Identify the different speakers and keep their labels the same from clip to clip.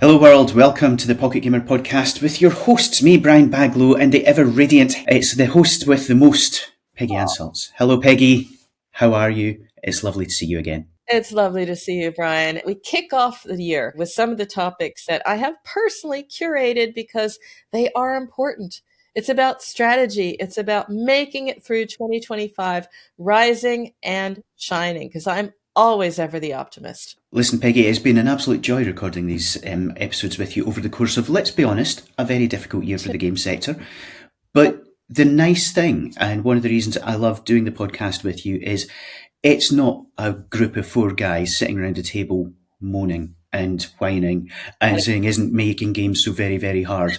Speaker 1: Hello world, welcome to the Pocket Gamer podcast with your hosts, me, Brian Baglow, and the ever-radiant, it's the host with the most, Peggy and Salz. Hello Peggy, how are you? It's lovely to see you again.
Speaker 2: It's lovely to see you, Brian. We kick off the year with some of the topics that I have personally curated because they are important. It's about strategy. It's about making it through 2025, rising and shining, because I'm always ever the optimist.
Speaker 1: Listen, Peggy, it's been an absolute joy recording these episodes with you over the course of, let's be honest, a very difficult year for the game sector. But the nice thing, and one of the reasons I love doing the podcast with you, is it's not a group of four guys sitting around a table moaning and whining and saying, isn't making games so very, very hard?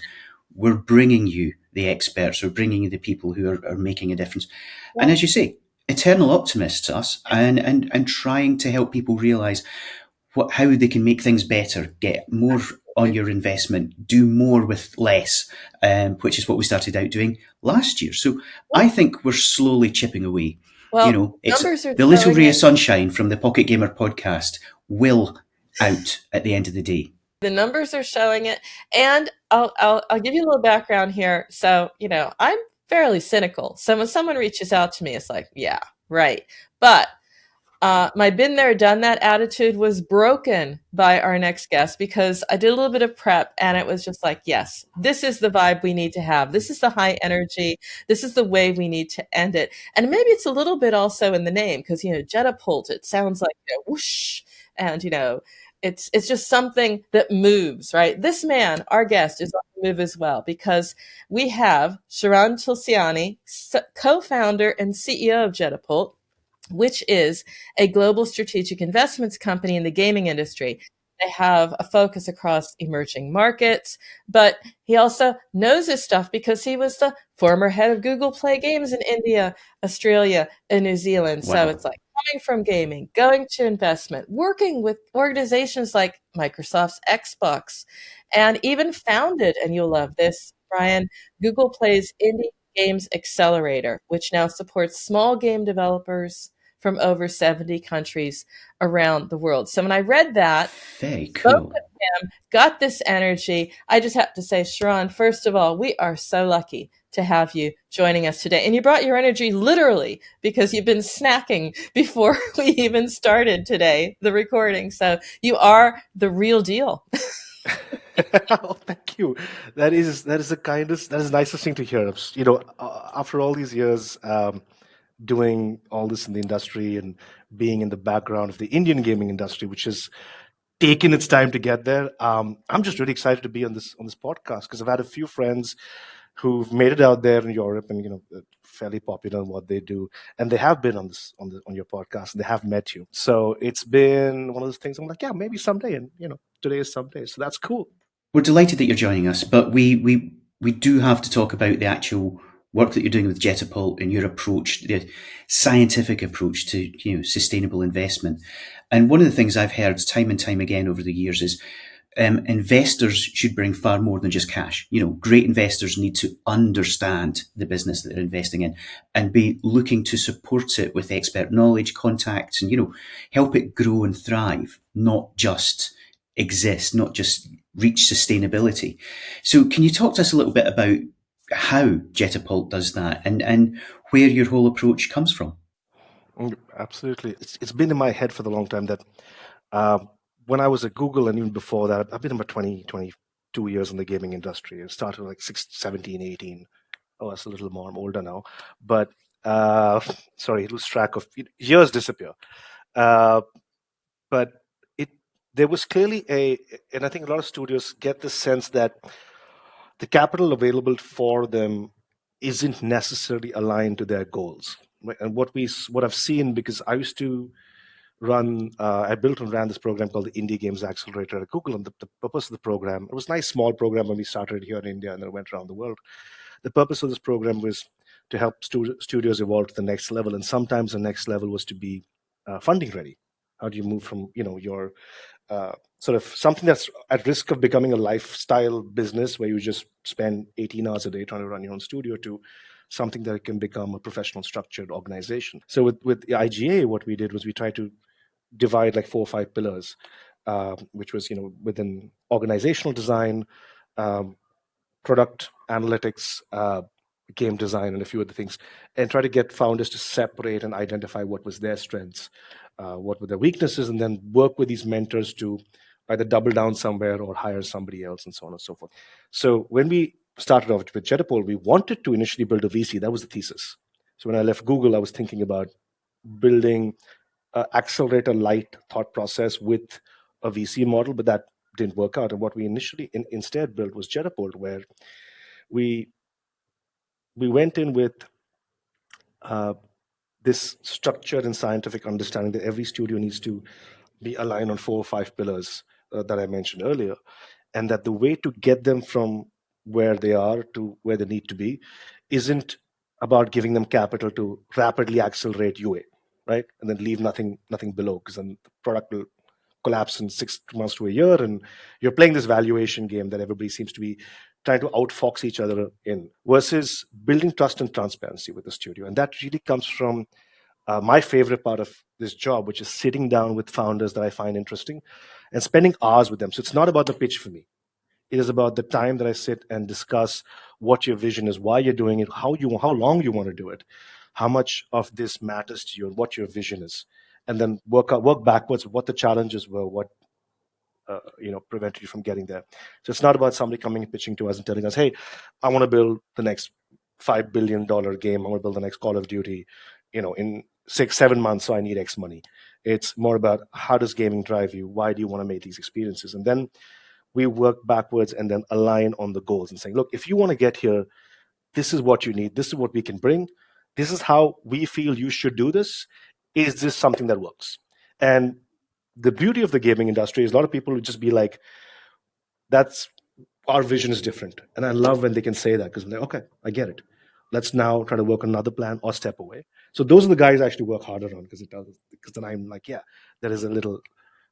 Speaker 1: We're bringing you the experts, we're bringing you the people who are making a difference. Yeah. And as you say, eternal optimists, us, and trying to help people realise how they can make things better, get more on your investment, do more with less, which is what we started out doing last year. So I think we're slowly chipping away.
Speaker 2: Well,
Speaker 1: it's the little ray of sunshine from the Pocket Gamer podcast will out at the end of the day.
Speaker 2: The numbers are showing it, and I'll give you a little background here. So, I'm fairly cynical. So when someone reaches out to me, it's like, yeah, right. But my been there, done that attitude was broken by our next guest because I did a little bit of prep and it was just like, yes, this is the vibe we need to have. This is the high energy. This is the way we need to end it. And maybe it's a little bit also in the name because, Jetapult, it sounds like whoosh. And, it's just something that moves, right? This man, our guest, is on the move as well because we have Sharan Tulsiani, co-founder and CEO of Jetapult, which is a global strategic investments company in the gaming industry. They have a focus across emerging markets, but he also knows his stuff because he was the former head of Google Play Games in India, Australia, and New Zealand. Wow. So it's like coming from gaming, going to investment, working with organizations like Microsoft's Xbox, and even founded, and you'll love this, Brian, Google Play's Indie Games Accelerator, which now supports small game developers from over 70 countries around the world. So when I read that,
Speaker 1: very cool.
Speaker 2: Both of them got this energy. I just have to say, Sharan, first of all, we are so lucky to have you joining us today. And you brought your energy literally because you've been snacking before we even started today, the recording. So you are the real deal.
Speaker 3: Oh, thank you. That is the nicest thing to hear. After all these years, doing all this in the industry and being in the background of the Indian gaming industry, which has taken its time to get there. I'm just really excited to be on this podcast because I've had a few friends who've made it out there in Europe and fairly popular in what they do, and they have been on your podcast and they have met you. So it's been one of those things. I'm like, yeah, maybe someday, and today is someday. So that's cool.
Speaker 1: We're delighted that you're joining us, but we do have to talk about the actual work that you're doing with Jetapult and your approach, the scientific approach to sustainable investment. And one of the things I've heard time and time again over the years is investors should bring far more than just cash. Great investors need to understand the business that they're investing in and be looking to support it with expert knowledge, contacts, and help it grow and thrive, not just exist, not just reach sustainability. So can you talk to us a little bit about how Jetapult does that and where your whole approach comes from?
Speaker 3: Absolutely. It's been in my head for a long time that when I was at Google and even before that, I've been about 22 years in the gaming industry. I started like 17, 18. Oh, that's a little more. I'm older now. But sorry, lose track of years disappear. But there was clearly and I think a lot of studios get the sense that the capital available for them isn't necessarily aligned to their goals. Right? And what I've seen, because I used to I built and ran this program called the Indie Games Accelerator at Google, and the purpose of the program, it was a nice small program when we started here in India and then went around the world. The purpose of this program was to help studios evolve to the next level, and sometimes the next level was to be funding ready. How do you move from your sort of something that's at risk of becoming a lifestyle business where you just spend 18 hours a day trying to run your own studio to something that can become a professional structured organization. So with IGA, what we did was we tried to divide like 4 or 5 pillars, which was, within organizational design, product analytics, game design, and a few other things, and try to get founders to separate and identify what was their strengths, what were their weaknesses, and then work with these mentors to either double down somewhere or hire somebody else, and so on and so forth. So when we started off with Jetapult, we wanted to initially build a VC. That was the thesis. So when I left Google, I was thinking about building an Accelerator light thought process with a VC model, but that didn't work out. And what we initially instead built was Jetapult, where we went in with this structured and scientific understanding that every studio needs to be aligned on 4 or 5 pillars that I mentioned earlier, and that the way to get them from where they are to where they need to be isn't about giving them capital to rapidly accelerate UA, right? And then leave nothing below, because then the product will collapse in 6 months to a year, and you're playing this valuation game that everybody seems to be trying to outfox each other in, versus building trust and transparency with the studio. And that really comes from my favorite part of this job, which is sitting down with founders that I find interesting and spending hours with them. So it's not about the pitch for me. It is about the time that I sit and discuss what your vision is, why you're doing it, how long you want to do it, how much of this matters to you, and what your vision is, and then work backwards what the challenges were, what prevented you from getting there. So it's not about somebody coming and pitching to us and telling us, hey, I want to build the next $5 billion game. I want to build the next Call of Duty, in 6-7 months, so I need X money. It's more about, how does gaming drive you? Why do you want to make these experiences? And then we work backwards and then align on the goals and saying, look, if you want to get here, this is what you need. This is what we can bring. This is how we feel you should do this. Is this something that works? And the beauty of the gaming industry is a lot of people would just be like, that's, our vision is different. And I love when they can say that, because I'm like, okay, I get it. Let's now try to work on another plan or step away. So those are the guys I actually work harder on, because then I'm like, yeah, there is a little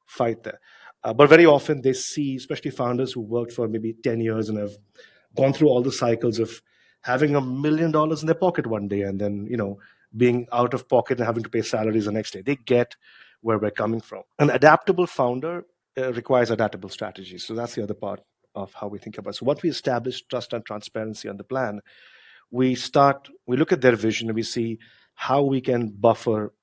Speaker 3: fight there. But very often they see, especially founders who worked for maybe 10 years and have gone through all the cycles of having $1 million in their pocket one day and then, being out of pocket and having to pay salaries the next day. They get where we're coming from. An adaptable founder requires adaptable strategies. So that's the other part of how we think about it. So once we establish trust and transparency on the plan, we look at their vision and we see how we can buffer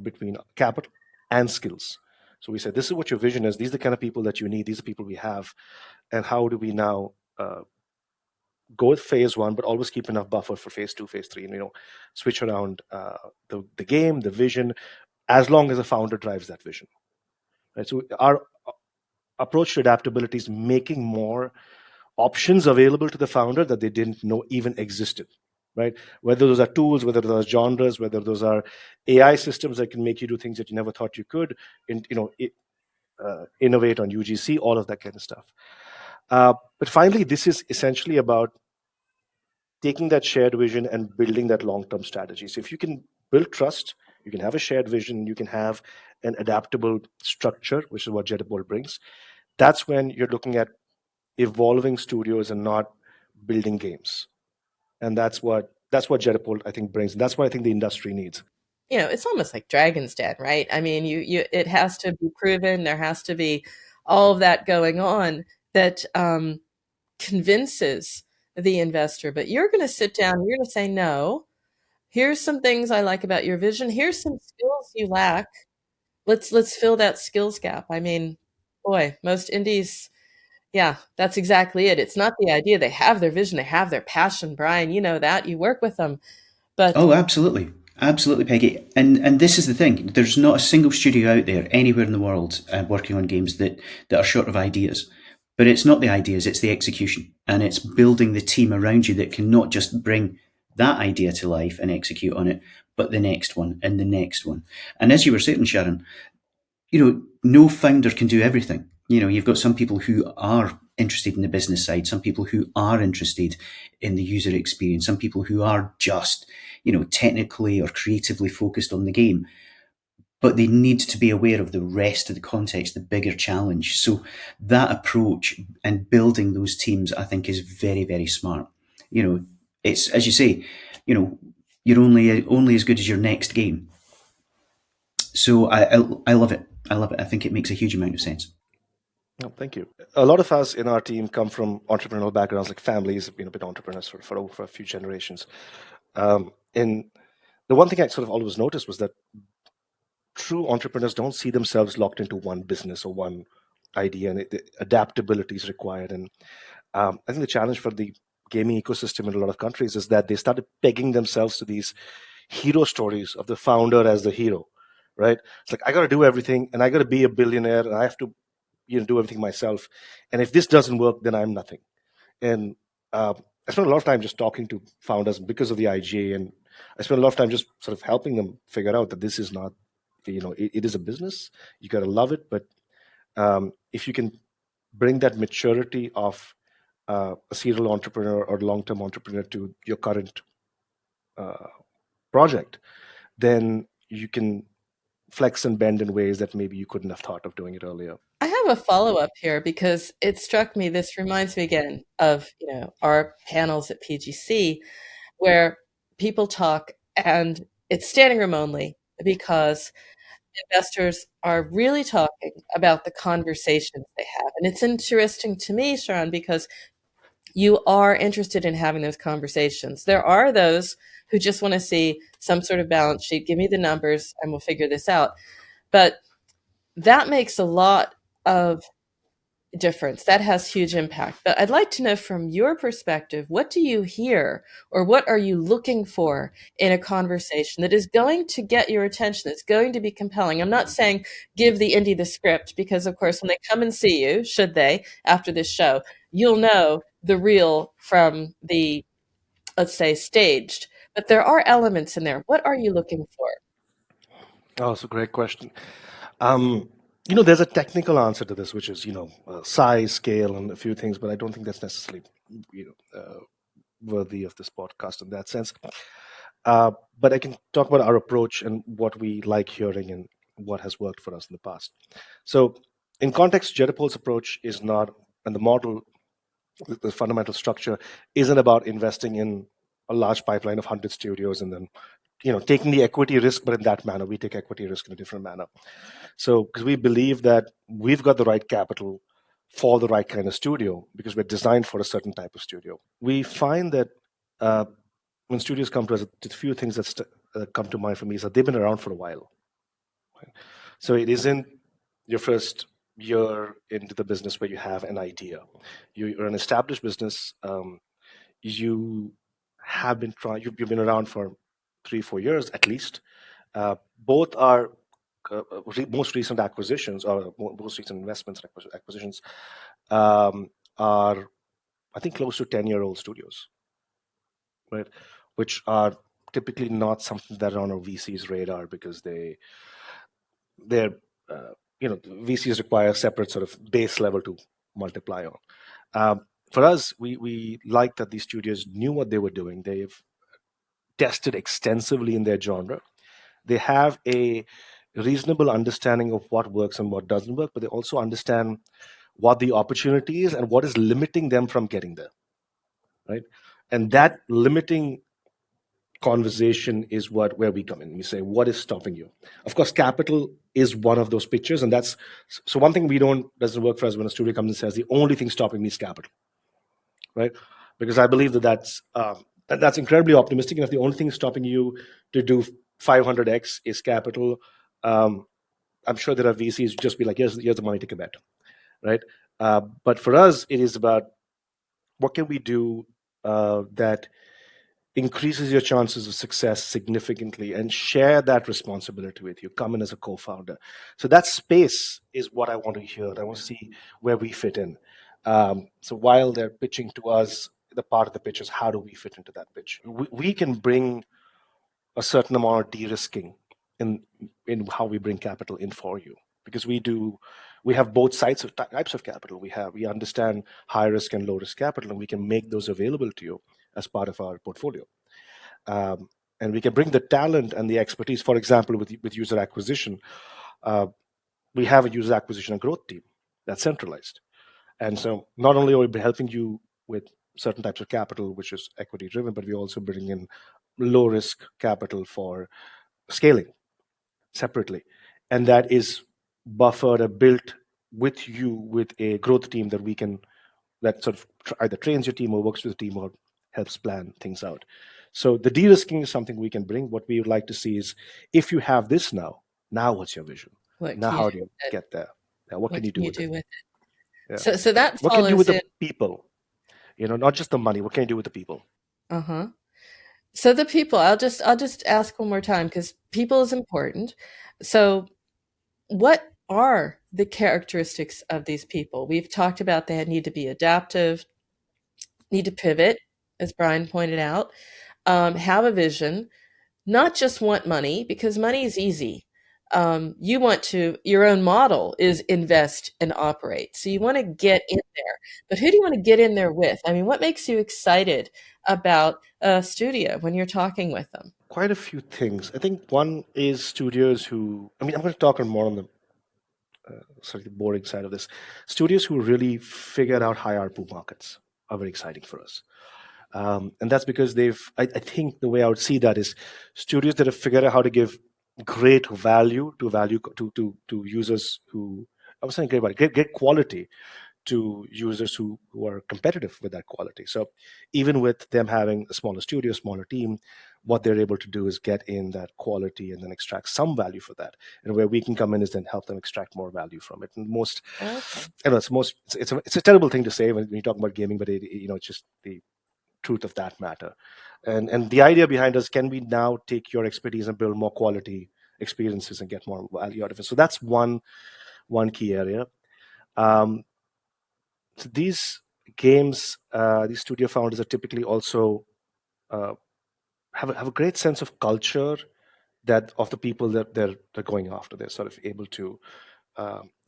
Speaker 3: between capital and skills. So we said, this is what your vision is. These are the kind of people that you need. These are people we have. And how do we now go with phase 1, but always keep enough buffer for phase 2, phase 3, and switch around the game, the vision, as long as the founder drives that vision. Right. So our approach to adaptability is making more options available to the founder that they didn't know even existed. Right. Whether those are tools, whether those are genres, whether those are AI systems that can make you do things that you never thought you could, innovate on UGC, all of that kind of stuff. But finally, this is essentially about taking that shared vision and building that long-term strategy. So if you can build trust, you can have a shared vision, you can have an adaptable structure, which is what Jetapult brings. That's when you're looking at evolving studios and not building games. And that's what Jetapult, I think, brings. And that's what I think the industry needs.
Speaker 2: It's almost like Dragon's Den, right? I mean, it has to be proven. There has to be all of that going on that convinces the investor. But you're going to sit down, you're going to say, no, here's some things I like about your vision. Here's some skills you lack. Let's fill that skills gap. I mean, boy, most indies, yeah, that's exactly it. It's not the idea. They have their vision. They have their passion. Brian, you know that. You work with them. But
Speaker 1: oh, absolutely. Absolutely, Peggy. And this is the thing. There's not a single studio out there anywhere in the world working on games that are short of ideas. But it's not the ideas, it's the execution. And it's building the team around you that can not just bring that idea to life and execute on it, but the next one and the next one. And as you were saying, Sharan, no founder can do everything. You've got some people who are interested in the business side, some people who are interested in the user experience, some people who are just, technically or creatively focused on the game. but they need to be aware of the rest of the context, the bigger challenge. So that approach and building those teams, I think, is very, very smart. It's, as you say, you're only as good as your next game. So I love it. I love it. I think it makes a huge amount of sense.
Speaker 3: Oh, thank you. A lot of us in our team come from entrepreneurial backgrounds, like families, been entrepreneurs for a few generations. And the one thing I sort of always noticed was that true entrepreneurs don't see themselves locked into one business or one idea, and adaptability is required. And I think the challenge for the gaming ecosystem in a lot of countries is that they started pegging themselves to these hero stories of the founder as the hero, right? It's like, I got to do everything, and I got to be a billionaire, and I have to do everything myself. And if this doesn't work, then I'm nothing. And I spent a lot of time just talking to founders because of the IGA, and I spent a lot of time just sort of helping them figure out that this is not, it is a business. You got to love it, but if you can bring that maturity of a serial entrepreneur or long-term entrepreneur to your current project, then you can flex and bend in ways that maybe you couldn't have thought of doing it earlier.
Speaker 2: I have a follow-up here because it struck me. This reminds me again of, our panels at PGC where people talk and it's standing room only because investors are really talking about the conversations they have. And it's interesting to me, Sharan, because you are interested in having those conversations. There are those who just want to see some sort of balance sheet, give me the numbers and we'll figure this out. But that makes a lot of difference. That has huge impact. But I'd like to know from your perspective, what do you hear or what are you looking for in a conversation that is going to get your attention, that's going to be compelling? I'm not saying give the indie the script because, of course, when they come and see you, should they, after this show, you'll know the real from the, let's say, staged. But there are elements in there. What are you looking for?
Speaker 3: Oh, it's a great question. There's a technical answer to this, which is, size, scale, and a few things, but I don't think that's necessarily, worthy of this podcast in that sense. But I can talk about our approach and what we like hearing and what has worked for us in the past. So, in context, Jetapult's approach is not, and the model, the fundamental structure, isn't about investing in a large pipeline of 100 studios and then taking the equity risk, but in that manner. We take equity risk in a different manner. So, because we believe that we've got the right capital for the right kind of studio, because we're designed for a certain type of studio. We find that when studios come to us, the few things that come to mind for me is that they've been around for a while. Right? So it isn't your first year into the business where you have an idea. You're an established business. You have been trying. You've been around for 3-4 years at least. Both are most recent acquisitions or most recent investments and acquisitions are, I think, close to 10-year-old studios, right? Which are typically not something that are on a VC's radar because they're VCs require a separate sort of base level to multiply on. For us, we like that these studios knew what they were doing. They've tested extensively in their genre. They have a reasonable understanding of what works and what doesn't work, but they also understand what the opportunity is and what is limiting them from getting there, right? And that limiting conversation is where we come in. We say, what is stopping you? Of course, capital is one of those pictures, and that's so one thing doesn't work for us when a studio comes and says the only thing stopping me is capital, right? Because I believe that's incredibly optimistic, and if the only thing stopping you to do 500x is capital, I'm sure there are VCs who just be like, here's the money, take a bet, right? But for us, it is about what can we do that increases your chances of success significantly, and share that responsibility with you. Come in as a co-founder. So that space is what I want to hear. I want to see where we fit in. So while they're pitching to us, the part of the pitch is how do we fit into that pitch? We can bring a certain amount of de-risking in how we bring capital in for you, because we have both types of capital. We understand high risk and low risk capital, and we can make those available to you as part of our portfolio. and we can bring the talent and the expertise. For example, with user acquisition, we have a user acquisition and growth team that's centralized. And so not only are we helping you with certain types of capital, which is equity driven, but we also bring in low risk capital for scaling separately. And that is buffered or built with you with a growth team that sort of either trains your team or works with the team or helps plan things out. So the de-risking is something we can bring. What we would like to see is, if you have this now what's your vision?
Speaker 2: What
Speaker 3: Now,
Speaker 2: can you
Speaker 3: how
Speaker 2: do
Speaker 3: do you
Speaker 2: with it?
Speaker 3: get there? Yeah, what
Speaker 2: What
Speaker 3: can you
Speaker 2: can
Speaker 3: do
Speaker 2: you
Speaker 3: with it?
Speaker 2: do with it?
Speaker 3: Yeah.
Speaker 2: So that
Speaker 3: What can you do with
Speaker 2: follows
Speaker 3: the
Speaker 2: in.
Speaker 3: people? Not just the money. What can you do with the people?
Speaker 2: Uh-huh. So the people, I'll just ask one more time because people is important. So what are the characteristics of these people? We've talked about they need to be adaptive, need to pivot, as Brian pointed out, have a vision, not just want money, because money is easy. You want to, your own model is invest and operate. So you want to get in there. But who do you want to get in there with? I mean, what makes you excited about a studio when you're talking with them?
Speaker 3: Quite a few things. I think one is studios who, I'm going to talk on more on the the boring side of this. Studios who really figured out high ARPU markets are very exciting for us. And that's because I think the way I would see that is studios that have figured out how to give great value to users who, I was saying great quality to users who are competitive with that quality. So even with them having a smaller studio, smaller team, what they're able to do is get in that quality and then extract some value for that. And where we can come in is then help them extract more value from it. And most,
Speaker 2: Okay.
Speaker 3: I know it's a terrible thing to say when you talk about gaming, but it's just the truth of that matter. And the idea behind us, can we now take your expertise and build more quality experiences and get more value out of it? So that's one key area. So these games, these studio founders are typically also uh, have a great sense of culture that of the people that they're going after. They're sort of able to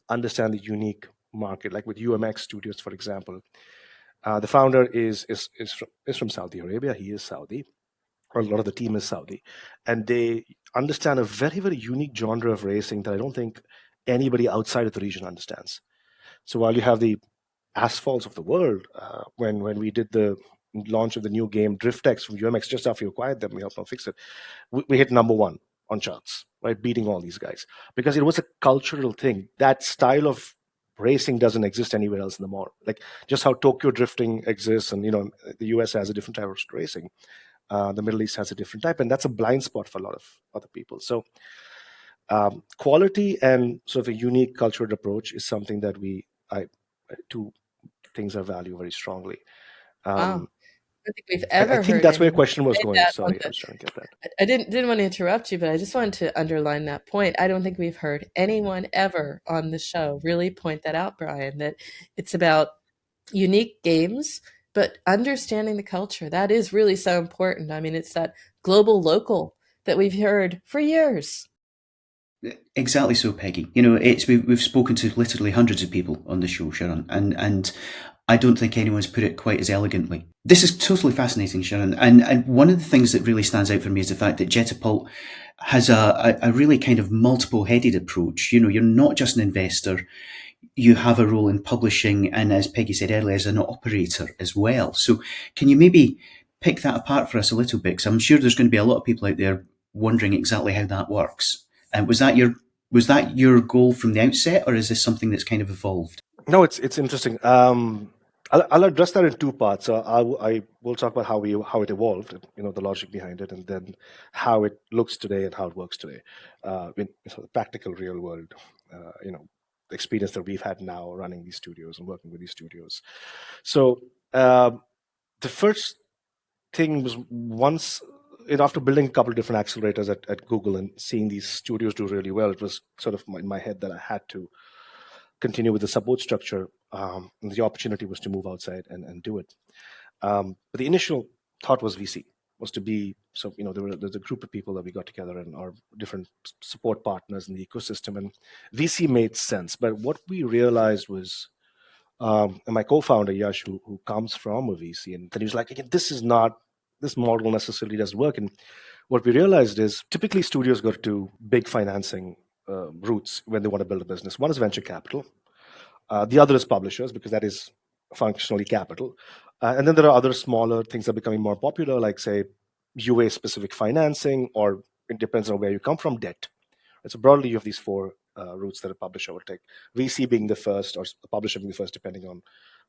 Speaker 3: understand the unique market, like with UMX Studios, for example. The founder is from Saudi Arabia. He is Saudi, or a lot of the team is Saudi, and they understand a very, very unique genre of racing that I don't think anybody outside of the region understands. So while you have the asphalts of the world, when we did the launch of the new game DriftX from UMX, just after we acquired them, we helped them fix it. We hit number one on charts, right, beating all these guys because it was a cultural thing. That style of racing doesn't exist anywhere else in the world. Like just how Tokyo drifting exists, and the US has a different type of racing. The Middle East has a different type, and that's a blind spot for a lot of other people. So quality and sort of a unique cultural approach is something that two things I value very strongly.
Speaker 2: Wow. I don't think we've
Speaker 3: I
Speaker 2: ever
Speaker 3: think
Speaker 2: heard
Speaker 3: that's where your
Speaker 2: anyone
Speaker 3: question was
Speaker 2: say
Speaker 3: going.
Speaker 2: that
Speaker 3: Sorry, I was trying to get that.
Speaker 2: I didn't want to interrupt you, but I just wanted to underline that point. I don't think we've heard anyone ever on the show really point that out, Brian, that it's about unique games, but understanding the culture. That is really so important. I mean, it's that global local that we've heard for years.
Speaker 1: Exactly so, Peggy. We've spoken to literally hundreds of people on the show, Sharan, and I don't think anyone's put it quite as elegantly. This is totally fascinating, Sharan, and one of the things that really stands out for me is the fact that Jetapult has a really kind of multiple-headed approach. You're not just an investor, you have a role in publishing, and as Peggy said earlier, as an operator as well. So can you maybe pick that apart for us a little bit? Because I'm sure there's going to be a lot of people out there wondering exactly how that works. And was that your goal from the outset, or is this something that's kind of evolved?
Speaker 3: No, it's interesting. I'll address that in two parts. So I will talk about how it evolved, the logic behind it, and then how it looks today and how it works today, in sort of practical, real world, the experience that we've had now running these studios and working with these studios. So the first thing was once. After building a couple of different accelerators at Google and seeing these studios do really well, it was sort of in my head that I had to continue with the support structure. And the opportunity was to move outside and do it. But the initial thought was VC, was to be, so, there's a group of people that we got together and our different support partners in the ecosystem, and VC made sense. But what we realized was, and my co-founder, Yash, who comes from a VC, and then he was like, again, this model necessarily doesn't work. And what we realized is typically studios go to big financing routes when they want to build a business. One is venture capital. The other is publishers, because that is functionally capital. And then there are other smaller things that are becoming more popular, like, say, UA-specific financing, or it depends on where you come from, debt. And so broadly, you have these four routes that a publisher will take. VC being the first, or the publisher being the first, depending on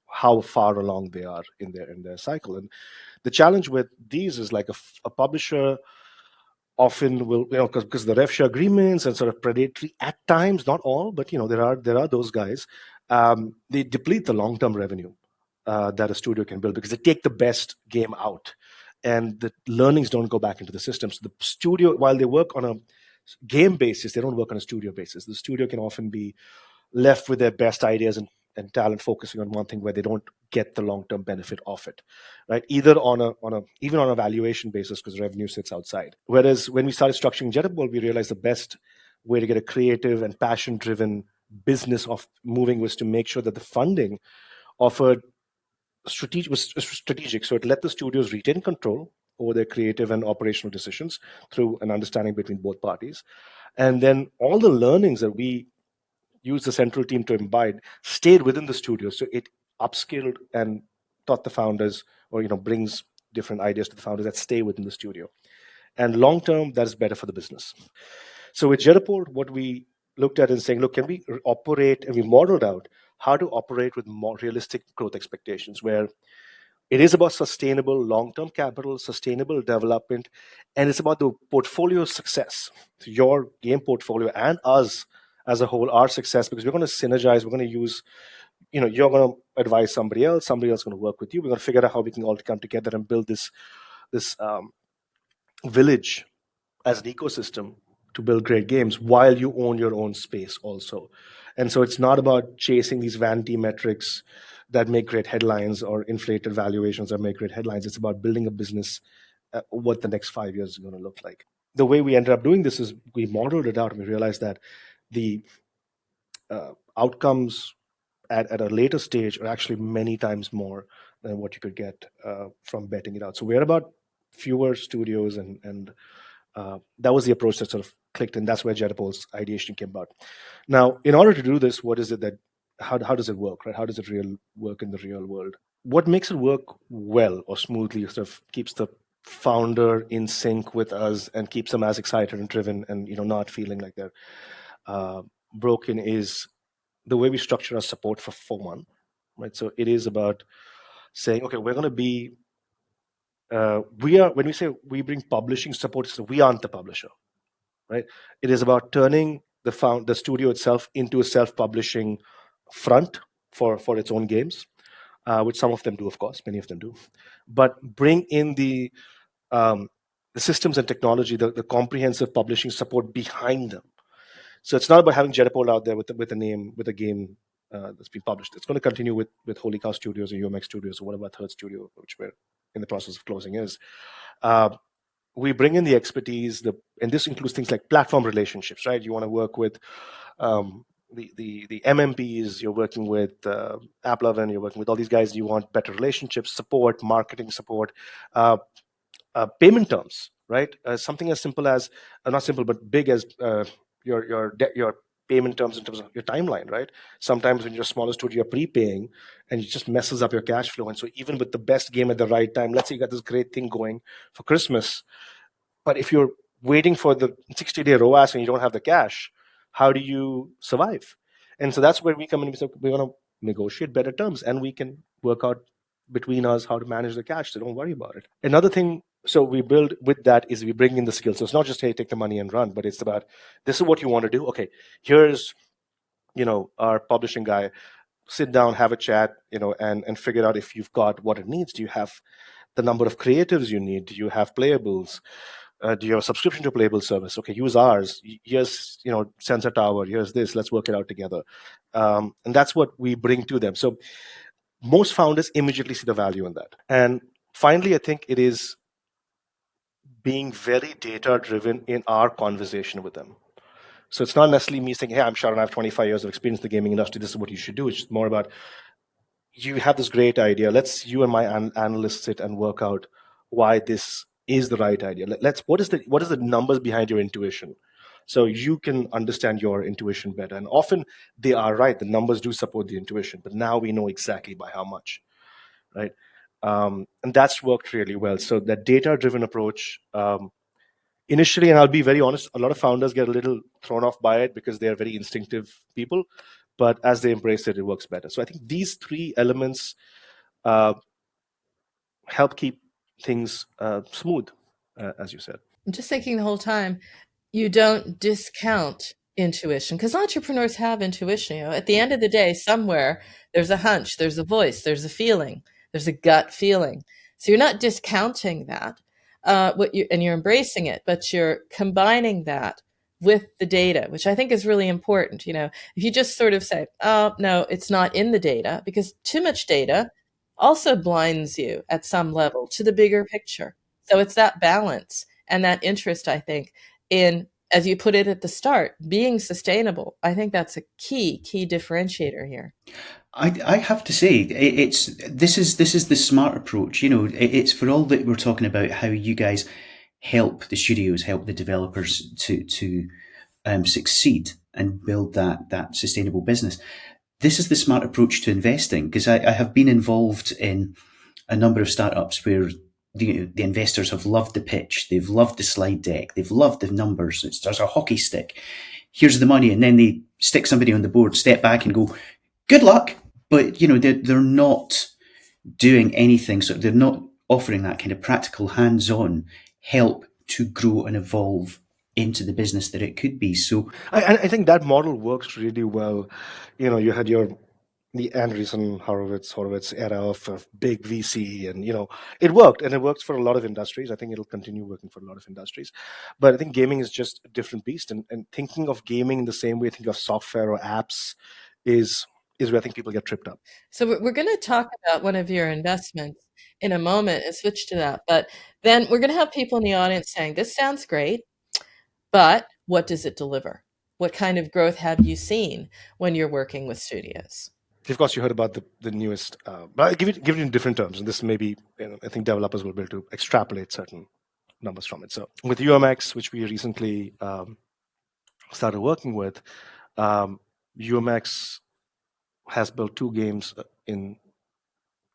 Speaker 3: how far along they are in their cycle. And the challenge with these is, like, a publisher often will, because the rev share agreements and sort of predatory at times, not all, but there are those guys. They deplete the long-term revenue that a studio can build, because they take the best game out, and the learnings don't go back into the system. So the studio, while they work on a game basis, they don't work on a studio basis. The studio can often be left with their best ideas and talent focusing on one thing where they don't get the long-term benefit of it, right? Either even on a valuation basis, because revenue sits outside. Whereas when we started structuring Jetapult, we realized the best way to get a creative and passion-driven business of moving was to make sure that the funding offered was strategic. So it let the studios retain control over their creative and operational decisions through an understanding between both parties. And then all the learnings that we use the central team to imbibe stayed within the studio. So it upskilled and taught the founders, or brings different ideas to the founders that stay within the studio. And long term, that is better for the business. So with Jetapult, what we looked at is saying, look, can we operate, and we modeled out how to operate with more realistic growth expectations, where it is about sustainable long-term capital, sustainable development, and it's about the portfolio success, your game portfolio and us as a whole, our success, because we're going to synergize. We're going to use, you're going to advise somebody else is going to work with you. We're going to figure out how we can all come together and build this village as an ecosystem to build great games while you own your own space also. And so it's not about chasing these vanity metrics that make great headlines, or inflated valuations that make great headlines. It's about building a business, what the next 5 years is going to look like. The way we ended up doing this is we modeled it out, and we realized that the outcomes at a later stage are actually many times more than what you could get from betting it out. So we're about fewer studios, and that was the approach that sort of clicked, and that's where Jetapult's ideation came about. Now, in order to do this, what is it that, how does it work, right? How does it work in the real world? What makes it work well or smoothly sort of keeps the founder in sync with us and keeps them as excited and driven and not feeling like they're broken, is the way we structure our support for one, right? So it is about saying, okay, we're going to be when we say we bring publishing support, so we aren't the publisher, right? It is about turning the studio itself into a self-publishing front for its own games, which some of them do, of course, many of them do, but bring in the systems and technology, the comprehensive publishing support behind them. So it's not about having Jetapult out there with a name, with a game that's been published. It's going to continue with Holy Cow Studios or UMX Studios or whatever third studio, which we're in the process of closing, is. We bring in the expertise, and this includes things like platform relationships, right? You want to work with the MMPs, you're working with AppLovin, you're working with all these guys. You want better relationships, support, marketing support, payment terms, right? Something as simple as, not simple, but big as your payment terms in terms of your timeline, right? Sometimes when you're a smaller studio, you're prepaying, and it just messes up your cash flow. And so even with the best game at the right time, let's say you got this great thing going for Christmas, but if you're waiting for the 60-day ROAS and you don't have the cash, how do you survive? And so that's where we come in and say, we want to negotiate better terms, and we can work out between us how to manage the cash, so don't worry about it. Another thing, so we build with that, is we bring in the skills. So it's not just, hey, take the money and run, but it's about, this is what you want to do. Okay, here's, our publishing guy, sit down, have a chat, and figure out if you've got what it needs. Do you have the number of creatives you need? Do you have playables? Do you have a subscription to playable service? Okay, use ours. Here's, Sensor Tower. Here's this. Let's work it out together. And that's what we bring to them. So most founders immediately see the value in that. And finally, I think it is being very data-driven in our conversation with them. So it's not necessarily me saying, hey, I'm Sharan, I have 25 years of experience in the gaming industry. This is what you should do. It's more about, you have this great idea. Let's, you and my analysts sit and work out why this is the right idea. What is the numbers behind your intuition, so you can understand your intuition better. And often they are right. The numbers do support the intuition, but now we know exactly by how much, right? And that's worked really well. So that data-driven approach, initially, and I'll be very honest, a lot of founders get a little thrown off by it because they are very instinctive people. But as they embrace it, it works better. So I think these three elements help keep things smooth, as you said.
Speaker 2: I'm just thinking the whole time, you don't discount intuition, because entrepreneurs have intuition. At the end of the day, somewhere there's a hunch, there's a voice, there's a feeling, there's a gut feeling. So you're not discounting that, and you're embracing it, but you're combining that with the data, which I think is really important. If you just sort of say, "Oh no, it's not in the data," because too much data also blinds you at some level to the bigger picture. So it's that balance and that interest, I think, in, as you put it at the start, being sustainable. I think that's a key differentiator here.
Speaker 1: I have to say, this is the smart approach. It's for all that we're talking about how you guys help the studios, help the developers to succeed and build that sustainable business. This is the smart approach to investing, because I have been involved in a number of startups where the investors have loved the pitch, they've loved the slide deck, they've loved the numbers. There's a hockey stick. Here's the money, and then they stick somebody on the board, step back, and go, "Good luck." But they're not doing anything. So they're not offering that kind of practical, hands-on help to grow and evolve into the business that it could be. So
Speaker 3: I think that model works really well. You had the Andreessen Horowitz era of big VC, and it worked, and it works for a lot of industries. I think it'll continue working for a lot of industries, but I think gaming is just a different beast. And thinking of gaming in the same way, think of software or apps is where I think people get tripped up.
Speaker 2: So we're going to talk about one of your investments in a moment and switch to that. But then we're going to have people in the audience saying, "This sounds great, but what does it deliver? What kind of growth have you seen when you're working with studios?"
Speaker 3: Of course, you heard about the newest, but I'll give it in different terms. And this maybe, I think developers will be able to extrapolate certain numbers from it. So with UMX, which we recently started working with, UMX has built 2 games in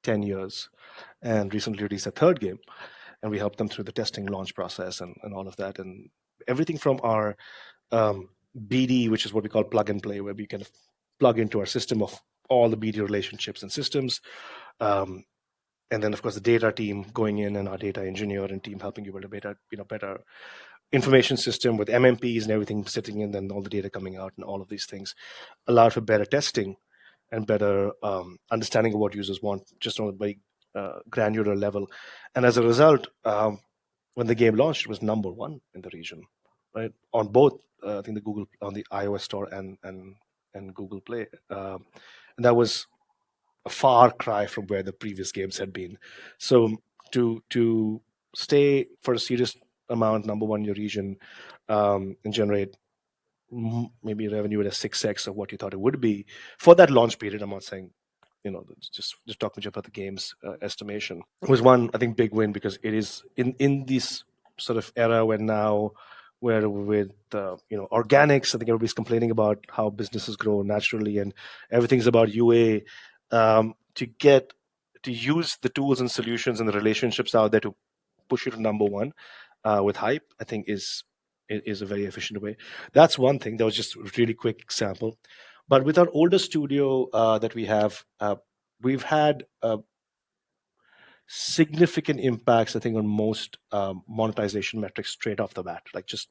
Speaker 3: 10 years and recently released a 3rd game. And we helped them through the testing launch process and all of that. And everything from our BD, which is what we call plug and play, where we kind of plug into our system of all the BD relationships and systems. And then, of course, the data team going in, and our data engineer and team helping you build a better information system with MMPs and everything sitting in, and all the data coming out, and all of these things allow for better testing and better understanding of what users want, just on a very granular level. And as a result, when the game launched, it was number 1 in the region, right? On both, I think on the iOS store and Google Play. And that was a far cry from where the previous games had been. So to stay for a serious amount number 1 in your region, and generate maybe revenue at a 6x of what you thought it would be for that launch period. I'm not saying, just talking to you about the game's estimation, was one, I think, big win, because it is in this sort of era where with organics, I think everybody's complaining about how businesses grow naturally and everything's about UA. To use the tools and solutions and the relationships out there to push you to number 1 with hype, I think is a very efficient way. That's one thing. That was just a really quick example. But with our older studio that we have, we've had significant impacts, I think, on most monetization metrics straight off the bat. Like just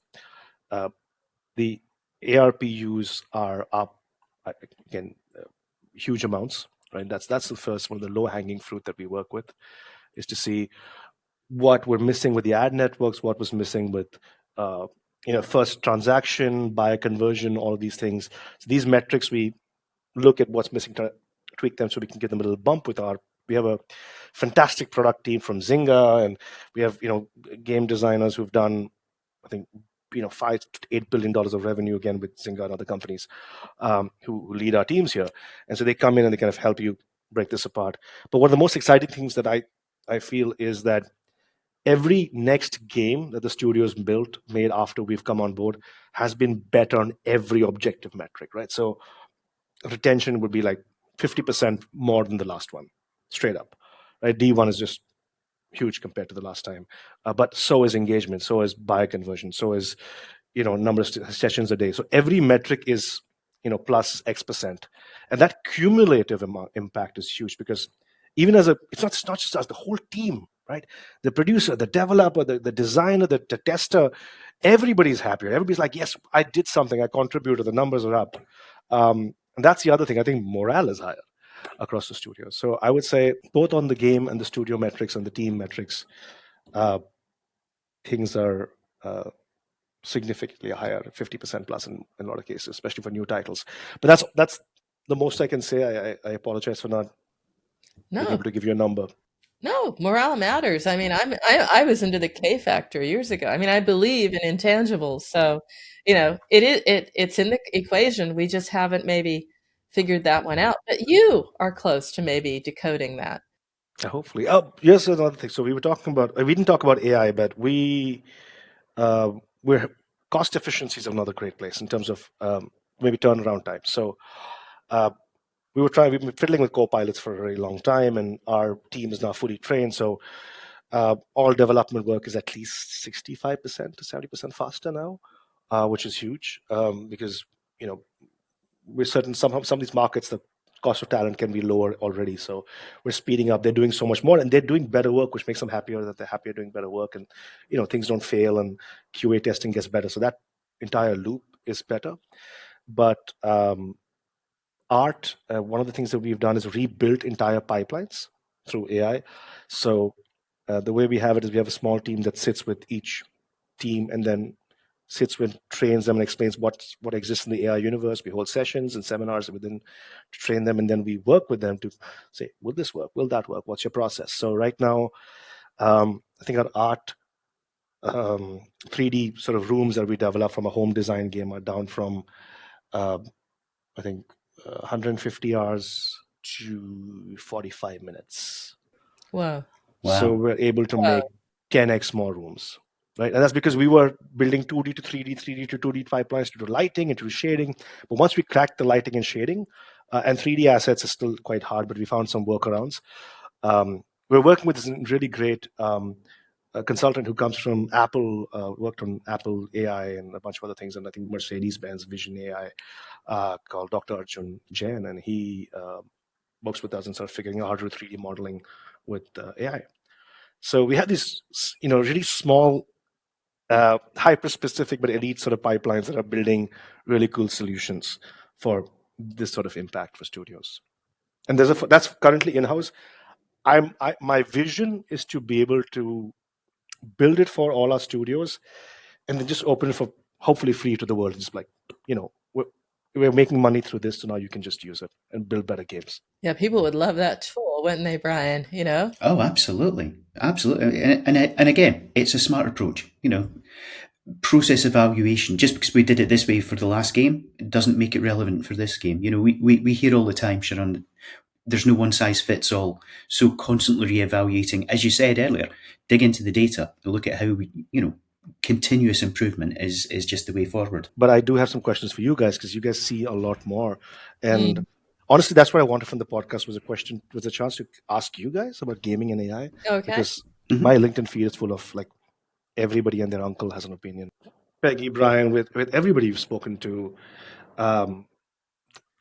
Speaker 3: the ARPUs are up again, huge amounts, right? That's the first one of the low-hanging fruit that we work with, is to see what we're missing with the ad networks, what was missing with first transaction, buyer conversion, all of these things. So these metrics, we look at what's missing, to tweak them so we can get them a little bump with we have a fantastic product team from Zynga, and we have game designers who've done, I think, $5 to $8 billion of revenue again with Zynga and other companies who lead our teams here. And so they come in and they kind of help you break this apart. But one of the most exciting things that I feel is that every next game that the studio's made after we've come on board has been better on every objective metric, right? So retention would be like 50% more than the last one, straight up, right? D1 is just huge compared to the last time, but so is engagement, so is buyer conversion, so is number of sessions a day. So every metric is plus X%, and that cumulative impact is huge, because even as it's not just us, the whole team, right? The producer, the developer, the designer, the tester, everybody's happier. Everybody's like, yes, I did something, I contributed, the numbers are up. And that's the other thing. I think morale is higher across the studio. So I would say both on the game and the studio metrics and the team metrics, things are significantly higher, 50% plus in a lot of cases, especially for new titles. But that's the most I can say. I apologize for not being able to give you a number.
Speaker 2: No, morale matters. I mean, I was into the K factor years ago. I mean, I believe in intangibles, so it's in the equation. We just haven't maybe figured that one out. But you are close to maybe decoding that.
Speaker 3: Hopefully. Here's another thing. So we didn't talk about AI, but we're cost efficiency is another great place in terms of maybe turnaround time. So we've been fiddling with co-pilots for a very long time, and our team is now fully trained. So all development work is at least 65% to 70% faster now, which is huge, because we're certain some of these markets, the cost of talent can be lower already. So we're speeding up. They're doing so much more, and they're doing better work, which makes them happier that they're happier doing better work, and things don't fail, and QA testing gets better. So that entire loop is better. But art, one of the things that we've done is rebuilt entire pipelines through AI. So the way we have it is we have a small team that sits with each team and then trains them and explains what exists in the AI universe. We hold sessions and seminars within to train them, and then we work with them to say, will this work? Will that work? What's your process? So right now, I think our art 3D sort of rooms that we develop from a home design game are down from I think 150 hours to 45 minutes.
Speaker 2: Wow.
Speaker 3: So we're able to make 10x more rooms. Right, and that's because we were building 2D to 3D, 3D to 2D pipelines to do lighting and to do shading. But once we cracked the lighting and shading, and 3D assets is still quite hard, but we found some workarounds. We're working with this really great consultant who comes from Apple, worked on Apple AI and a bunch of other things, and I think Mercedes-Benz Vision AI, called Dr. Arjun Jain, and he works with us and started figuring out how to do 3D modeling with AI. So we have these, really small, hyper-specific but elite sort of pipelines that are building really cool solutions for this sort of impact for studios. And that's currently in-house. My vision is to be able to build it for all our studios and then just open it for hopefully free to the world. Just like, we're making money through this, so now you can just use it and build better games.
Speaker 2: Yeah, people would love that tool, wouldn't they, Brian?
Speaker 1: Oh, absolutely. And again, it's a smart approach. Process evaluation. Just because we did it this way for the last game, it doesn't make it relevant for this game. We hear all the time, Sharan, there's no one size fits all. So constantly reevaluating, as you said earlier, dig into the data and look at how we, continuous improvement is just the way forward.
Speaker 3: But I do have some questions for you guys, because you guys see a lot more. And honestly, that's what I wanted from the podcast, was a chance to ask you guys about gaming and AI.
Speaker 2: Okay.
Speaker 3: Because my LinkedIn feed is full of like everybody and their uncle has an opinion. Peggy, Brian, with everybody you've spoken to, the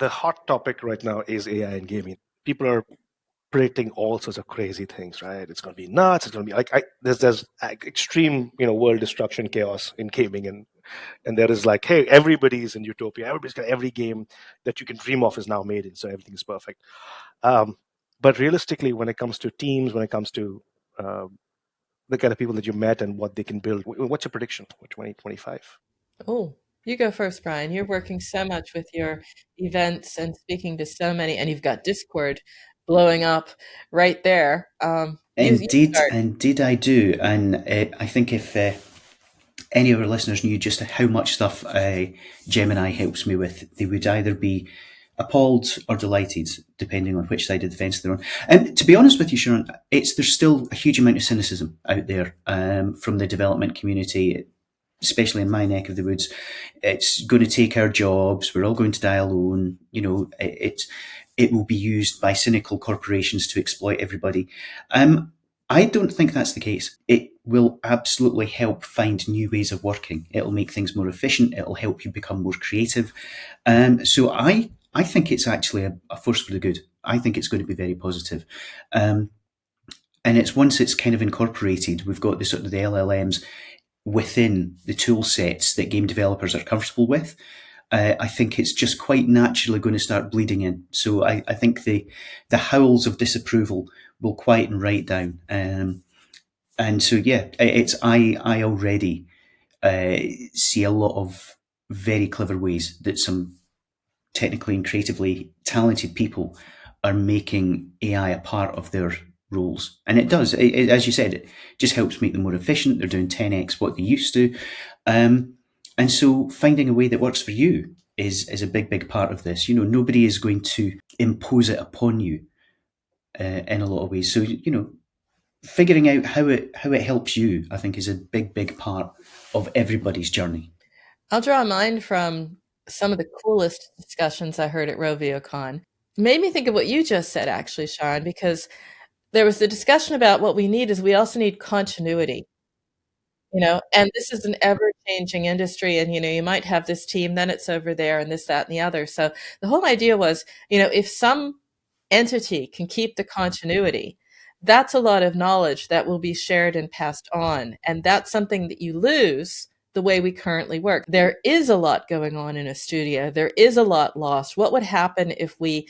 Speaker 3: hot topic right now is AI and gaming. People are predicting all sorts of crazy things, right? It's going to be nuts. It's going to be like there's extreme, world destruction, chaos in gaming, and there is like, hey, everybody's in utopia. Everybody's got every game that you can dream of is now made in, so everything is perfect. But realistically, when it comes to teams, when it comes to the kind of people that you met and what they can build, what's your prediction for 2025?
Speaker 2: Oh, you go first, Brian. You're working so much with your events and speaking to so many, and you've got Discord blowing up right there.
Speaker 1: Indeed, I do. And I think if any of our listeners knew just how much stuff Gemini helps me with, they would either be appalled or delighted, depending on which side of the fence they're on. And to be honest with you, Sharon, there's still a huge amount of cynicism out there from the development community, especially in my neck of the woods. It's going to take our jobs. We're all going to die alone. It will be used by cynical corporations to exploit everybody. I don't think that's the case. It will absolutely help find new ways of working. It'll make things more efficient. It'll help you become more creative. So I think it's actually a force for the good. I think it's going to be very positive. And it's once it's kind of incorporated, we've got the sort of the LLMs within the tool sets that game developers are comfortable with. I think it's just quite naturally going to start bleeding in. So I think the howls of disapproval will quieten right down. And so, yeah, I already see a lot of very clever ways that some technically and creatively talented people are making AI a part of their roles. And it does, as you said, it just helps make them more efficient. They're doing 10x what they used to. And so finding a way that works for you is a big part of this. Nobody is going to impose it upon you in a lot of ways. So, figuring out how it helps you, I think, is a big part of everybody's journey.
Speaker 2: I'll draw mine from some of the coolest discussions I heard at RoVioCon. Made me think of what you just said, actually, Sharan, because there was the discussion about what we need is we also need continuity. And this is an ever-changing industry, and you might have this team, then it's over there, and this, that, and the other. So the whole idea was, if some entity can keep the continuity, that's a lot of knowledge that will be shared and passed on, and that's something that you lose the way we currently work. There is a lot going on in a studio. There is a lot lost. What would happen if we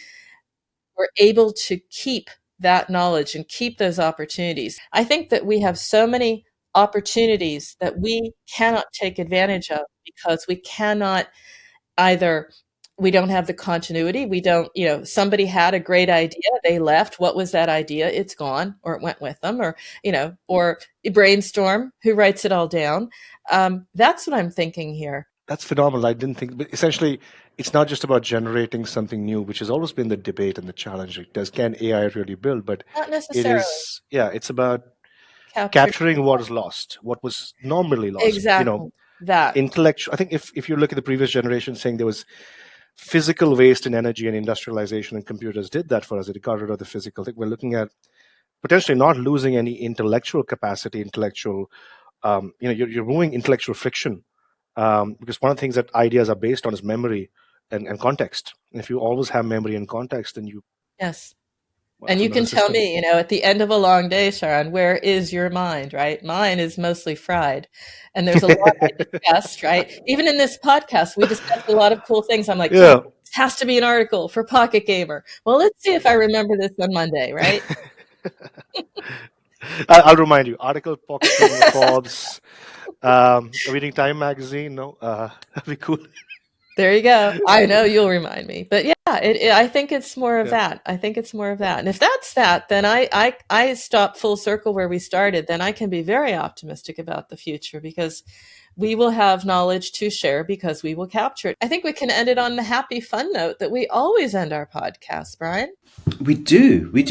Speaker 2: were able to keep that knowledge and keep those opportunities? I think that we have so many opportunities that we cannot take advantage of because we cannot either, we don't have the continuity. We don't, somebody had a great idea. They left. What was that idea? It's gone, or it went with them, or, or brainstorm, who writes it all down. That's what I'm thinking here.
Speaker 3: That's phenomenal. I didn't think, but essentially, it's not just about generating something new, which has always been the debate and the challenge. Can AI really build? But
Speaker 2: not necessarily.
Speaker 3: It's about capturing what is lost, what was normally lost.
Speaker 2: Exactly. That
Speaker 3: intellectual. I think if you look at the previous generation, saying there was physical waste in energy, and industrialization and computers did that for us. It got rid of the physical. I think we're looking at potentially not losing any intellectual capacity, you're removing intellectual friction, because one of the things that ideas are based on is memory and context. And if you always have memory and context, then you
Speaker 2: yes. And you can tell me, at the end of a long day, Sharan, where is your mind, right? Mine is mostly fried. And there's a lot I discussed, right? Even in this podcast, we discussed a lot of cool things. I'm like, yeah, this has to be an article for Pocket Gamer. Well, let's see if I remember this on Monday, right?
Speaker 3: I'll remind you. Article, Pocket Gamer, Forbes, reading Time magazine. No, that'd be cool.
Speaker 2: There you go. I know you'll remind me. But yeah, I think it's more of that. I think it's more of that. And if that's that, then I stop full circle where we started. Then I can be very optimistic about the future because we will have knowledge to share because we will capture it. I think we can end it on the happy, fun note that we always end our podcast, Brian.
Speaker 1: We do. We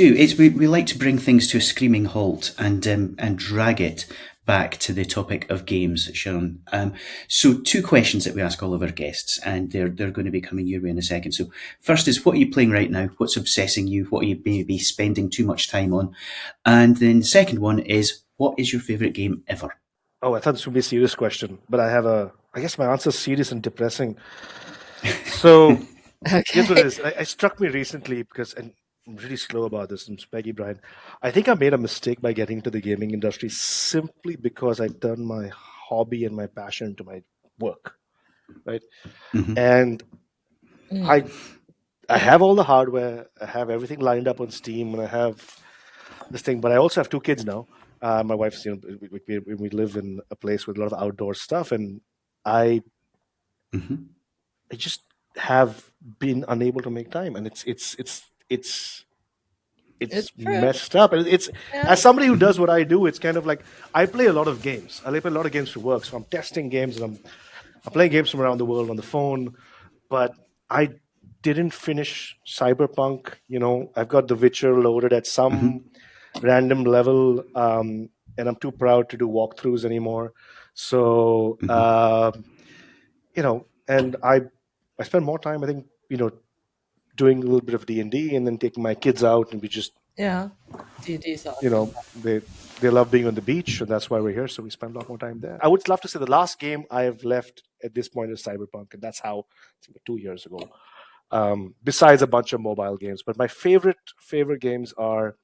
Speaker 1: like to bring things to a screaming halt and drag it back to the topic of games, Sharon. So 2 questions that we ask all of our guests, and they're going to be coming your way in a second. So first is, what are you playing right now? What's obsessing you? What are you maybe spending too much time on? And then the second one is, what is your favourite game ever?
Speaker 3: Oh, I thought this would be a serious question, but I guess my answer is serious and depressing. So
Speaker 2: Okay.
Speaker 3: Here's what it is. It struck me recently because, and I'm really slow about this, and Peggy, Brian, I think I made a mistake by getting into the gaming industry simply because I turned my hobby and my passion into my work, right?
Speaker 1: Mhm.
Speaker 3: And I have all the hardware, I have everything lined up on Steam, and I have this thing, but I also have 2 kids now. My wife's, we live in a place with a lot of outdoor stuff, and I just have been unable to make time, and it's messed up. And as somebody who does what I do, it's kind of like I play a lot of games. I play a lot of games for work, so I'm testing games and I'm playing games from around the world on the phone. But I didn't finish Cyberpunk. I've got The Witcher loaded at some random level, and I'm too proud to do walkthroughs anymore. So, and I spend more time, I think, doing a little bit of D&D and then taking my kids out, and we just,
Speaker 2: D&D's awesome.
Speaker 3: they love being on the beach, and that's why we're here. So we spend a lot more time there. I would love to say the last game I have left at this point is Cyberpunk, and that's how 2 years ago. Besides a bunch of mobile games, but my favorite games are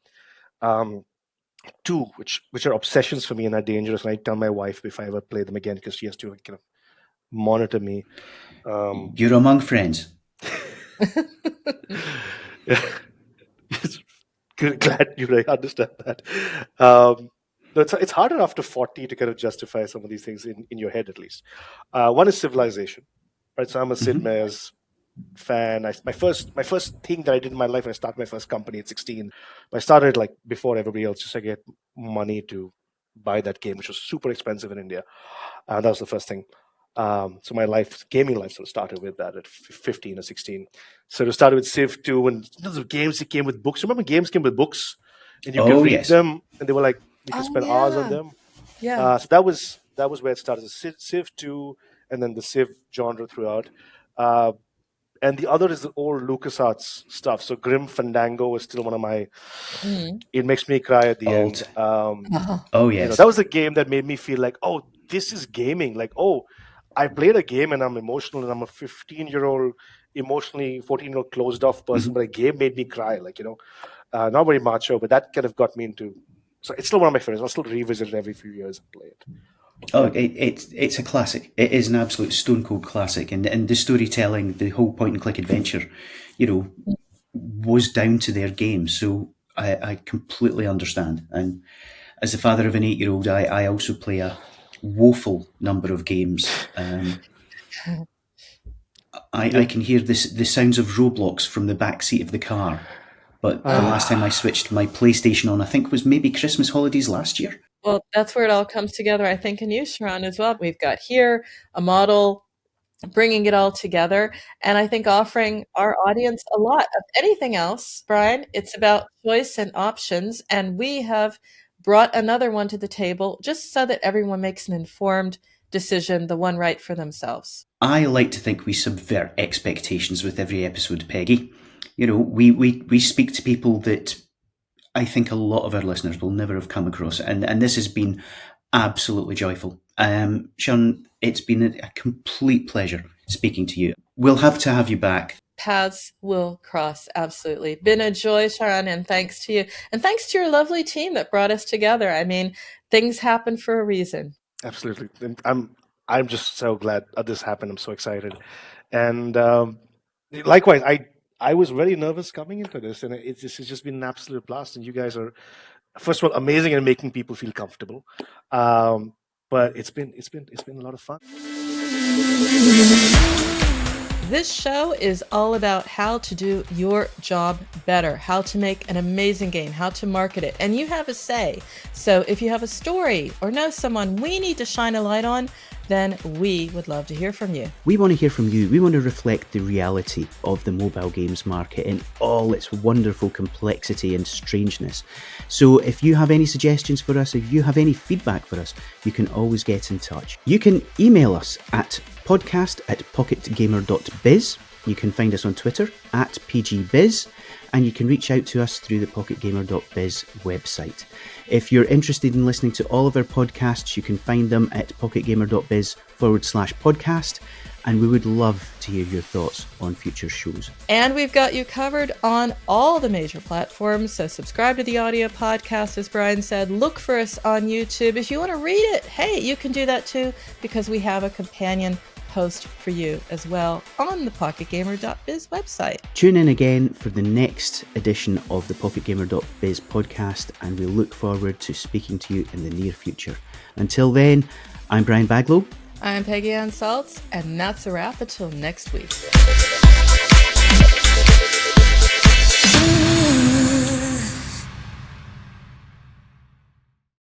Speaker 3: two, which are obsessions for me and are dangerous. And I tell my wife if I ever play them again, because she has to kind of monitor me.
Speaker 1: You're among friends.
Speaker 3: Glad you understand that. It's harder after 40 to kind of justify some of these things in your head, at least. One is Civilization, right? So I'm a Sid Meier's fan. My first thing that I did in my life, I started my first company at 16. I started like before everybody else, just to get money to buy that game, which was super expensive in India. That was the first thing. So my gaming life sort of started with that at 15 or 16. So it started with Civ 2, and the games that came with books. Remember games came with books, and you could read them, and they were like, you could spend hours on them.
Speaker 2: Yeah.
Speaker 3: So that was where it started. Civ 2, and then the Civ genre throughout. And the other is the old LucasArts stuff. So Grim Fandango is still one of my. It makes me cry at the end.
Speaker 1: Oh yes,
Speaker 3: that was a game that made me feel like, oh, this is gaming. Like, oh, I played a game and I'm emotional, and I'm a 15-year-old, emotionally 14-year-old closed off person, but a game made me cry. Like, not very macho, but that kind of got me into. So it's still one of my favorites. I'll still revisit it every few years and play it.
Speaker 1: Oh, it's a classic. It is an absolute stone cold classic, and the storytelling, the whole point and click adventure, was down to their game. So I completely understand. And as the father of an 8-year-old, I also play a woeful number of games. I can hear the sounds of Roblox from the back seat of the car. But the last time I switched my PlayStation on, I think was maybe Christmas holidays last year.
Speaker 2: Well, that's where it all comes together, I think, in you, Sharan, as well. We've got here a model bringing it all together, and I think offering our audience a lot of anything else. Brian, it's about choice and options, and we have brought another one to the table just so that everyone makes an informed decision, the one right for themselves.
Speaker 1: I like to think we subvert expectations with every episode, Peggy. We speak to people that I think a lot of our listeners will never have come across, and this has been absolutely joyful. Sharan, it's been a complete pleasure speaking to you. We'll have to have you back.
Speaker 2: Paths will cross, absolutely. Been a joy, Sharan, and thanks to you. And thanks to your lovely team that brought us together. I mean, things happen for a reason.
Speaker 3: Absolutely. I'm just so glad that this happened. I'm so excited. And likewise, I was very nervous coming into this, and it's just been an absolute blast. And you guys are, first of all, amazing at making people feel comfortable. But it's been a lot of fun.
Speaker 2: This show is all about how to do your job better, how to make an amazing game, how to market it, and you have a say. So if you have a story or know someone we need to shine a light on, then we would love to hear from you.
Speaker 1: We want to hear from you. We want to reflect the reality of the mobile games market in all its wonderful complexity and strangeness. So if you have any suggestions for us, if you have any feedback for us, you can always get in touch. You can email us at podcast@pocketgamer.biz. You can find us on Twitter @PGBiz, and you can reach out to us through the pocketgamer.biz website. If you're interested in listening to all of our podcasts, you can find them at pocketgamer.biz/podcast, and we would love to hear your thoughts on future shows.
Speaker 2: And we've got you covered on all the major platforms, so subscribe to the audio podcast, as Brian said. Look for us on YouTube. If you want to read it, hey, you can do that too, because we have a companion post for you as well on the pocketgamer.biz website.
Speaker 1: Tune in again for the next edition of the pocketgamer.biz podcast, and we look forward to speaking to you in the near future. Until then, I'm Brian Baglow.
Speaker 2: I'm Peggy and Salz, and that's a wrap until next week.